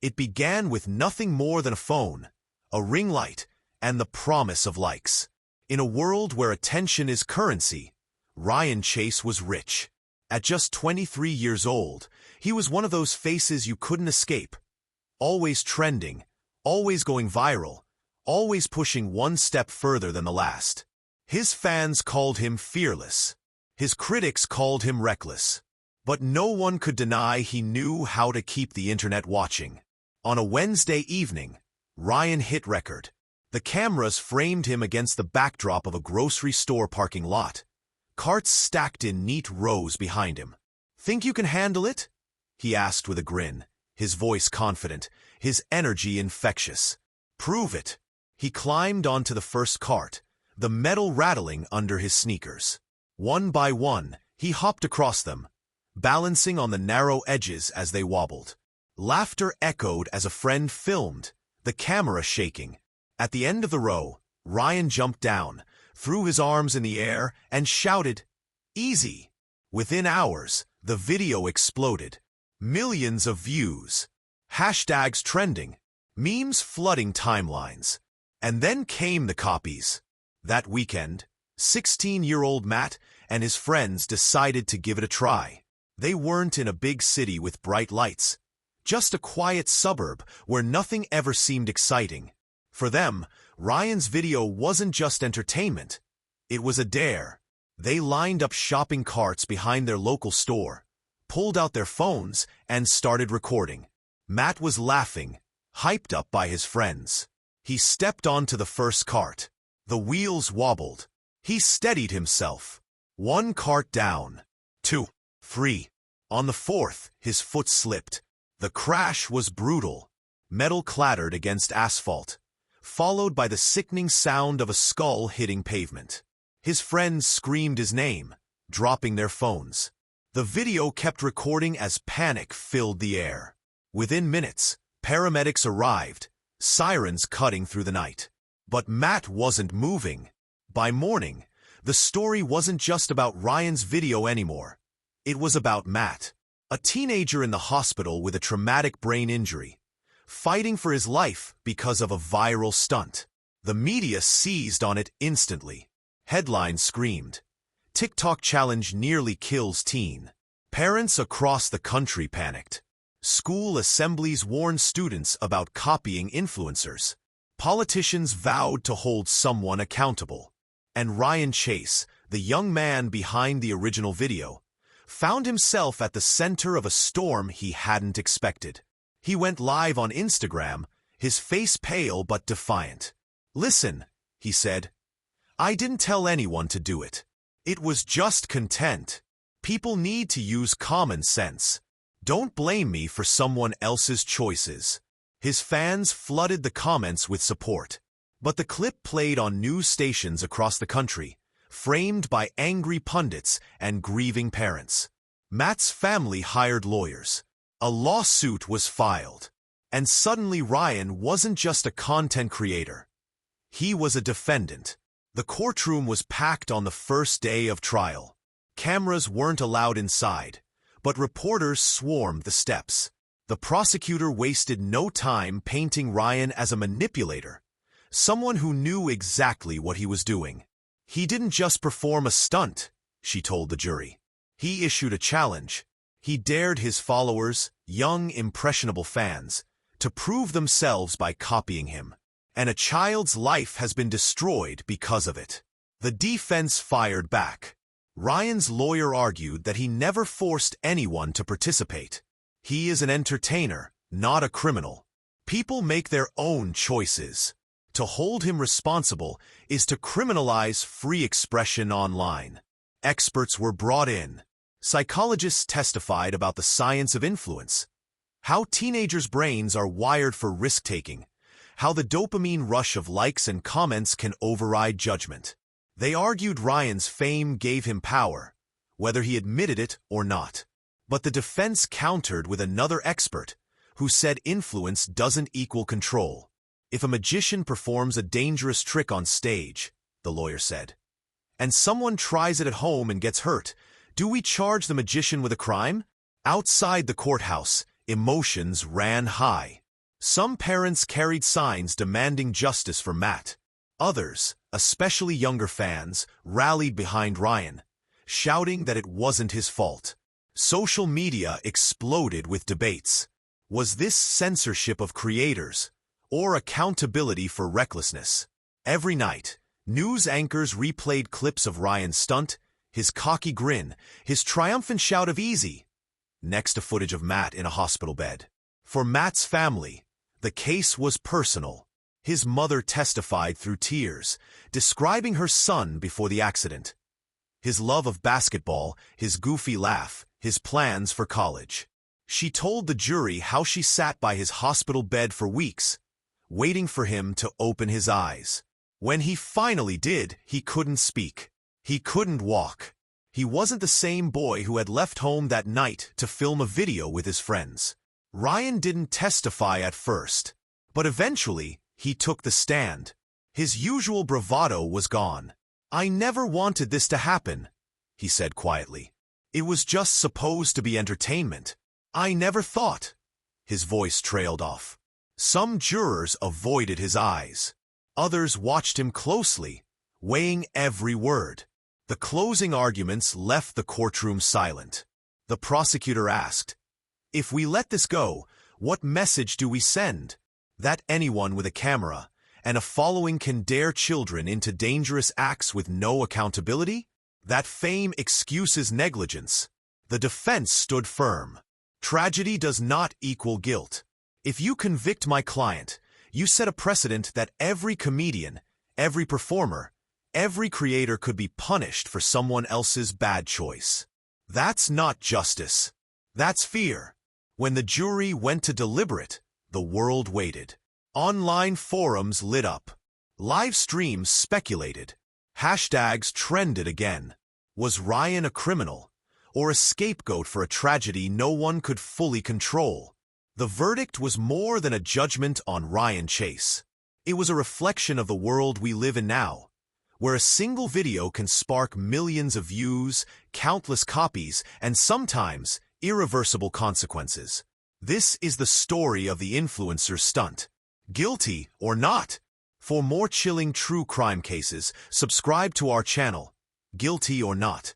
It began with nothing more than a phone, a ring light, and the promise of likes. In a world where attention is currency, Ryan Chase was rich. At just 23 years old, he was one of those faces you couldn't escape. Always trending, always going viral, always pushing one step further than the last. His fans called him fearless. His critics called him reckless. But no one could deny he knew how to keep the internet watching. On a Wednesday evening, Ryan hit record. The cameras framed him against the backdrop of a grocery store parking lot. Carts stacked in neat rows behind him. "Think you can handle it?" he asked with a grin, his voice confident, his energy infectious. "Prove it." He climbed onto the first cart, the metal rattling under his sneakers. One by one, he hopped across them, balancing on the narrow edges as they wobbled. Laughter echoed as a friend filmed, the camera shaking. At the end of the row, Ryan jumped down, threw his arms in the air, and shouted, "Easy!" Within hours, the video exploded. Millions of views, hashtags trending, memes flooding timelines. And then came the copies. That weekend, 16-year-old Matt and his friends decided to give it a try. They weren't in a big city with bright lights, just a quiet suburb where nothing ever seemed exciting. For them, Ryan's video wasn't just entertainment. It was a dare. They lined up shopping carts behind their local store, pulled out their phones, and started recording. Matt was laughing, hyped up by his friends. He stepped onto the first cart. The wheels wobbled. He steadied himself. One cart down. 2, 3. On the fourth, his foot slipped. The crash was brutal. Metal clattered against asphalt, followed by the sickening sound of a skull hitting pavement. His friends screamed his name, dropping their phones. The video kept recording as panic filled the air. Within minutes, paramedics arrived, sirens cutting through the night. But Matt wasn't moving. By morning, the story wasn't just about Ryan's video anymore. It was about Matt, a teenager in the hospital with a traumatic brain injury, fighting for his life because of a viral stunt. The media seized on it instantly. Headlines screamed, "TikTok challenge nearly kills teen." Parents across the country panicked. School assemblies warned students about copying influencers. Politicians vowed to hold someone accountable. And Ryan Chase, the young man behind the original video, found himself at the center of a storm he hadn't expected. He went live on Instagram, his face pale but defiant. "Listen," he said, "I didn't tell anyone to do it. It was just content. People need to use common sense. Don't blame me for someone else's choices." His fans flooded the comments with support. But the clip played on news stations across the country, framed by angry pundits and grieving parents. Matt's family hired lawyers. A lawsuit was filed. And suddenly Ryan wasn't just a content creator. He was a defendant. The courtroom was packed on the first day of trial. Cameras weren't allowed inside, but reporters swarmed the steps. The prosecutor wasted no time painting Ryan as a manipulator, someone who knew exactly what he was doing. "He didn't just perform a stunt," she told the jury. "He issued a challenge. He dared his followers, young, impressionable fans, to prove themselves by copying him. And a child's life has been destroyed because of it." The defense fired back. Ryan's lawyer argued that he never forced anyone to participate. He is an entertainer, not a criminal. People make their own choices. To hold him responsible is to criminalize free expression online. Experts were brought in. Psychologists testified about the science of influence, how teenagers' brains are wired for risk-taking, how the dopamine rush of likes and comments can override judgment. They argued Ryan's fame gave him power, whether he admitted it or not. But the defense countered with another expert, who said influence doesn't equal control. "If a magician performs a dangerous trick on stage," the lawyer said, "and someone tries it at home and gets hurt, do we charge the magician with a crime?" Outside the courthouse, emotions ran high. Some parents carried signs demanding justice for Matt. Others, especially younger fans, rallied behind Ryan, shouting that it wasn't his fault. Social media exploded with debates. Was this censorship of creators, or accountability for recklessness? Every night, news anchors replayed clips of Ryan's stunt, his cocky grin, his triumphant shout of "easy," next to footage of Matt in a hospital bed. For Matt's family, the case was personal. His mother testified through tears, describing her son before the accident. His love of basketball, his goofy laugh, his plans for college. She told the jury how she sat by his hospital bed for weeks, waiting for him to open his eyes. When he finally did, he couldn't speak. He couldn't walk. He wasn't the same boy who had left home that night to film a video with his friends. Ryan didn't testify at first, but eventually he took the stand. His usual bravado was gone. "I never wanted this to happen," he said quietly. "It was just supposed to be entertainment. I never thought." His voice trailed off. Some jurors avoided his eyes. Others watched him closely, weighing every word. The closing arguments left the courtroom silent. The prosecutor asked, "If we let this go, what message do we send? That anyone with a camera and a following can dare children into dangerous acts with no accountability? That fame excuses negligence." The defense stood firm. "Tragedy does not equal guilt. If you convict my client, you set a precedent that every comedian, every performer, every creator could be punished for someone else's bad choice. That's not justice. That's fear." When the jury went to deliberate, the world waited. Online forums lit up. Live streams speculated. Hashtags trended again. Was Ryan a criminal, or a scapegoat for a tragedy no one could fully control? The verdict was more than a judgment on Ryan Chase. It was a reflection of the world we live in now, where a single video can spark millions of views, countless copies, and sometimes irreversible consequences. This is the story of the influencer Stunt. Guilty or not? For more chilling true crime cases, subscribe to our channel. Guilty or not?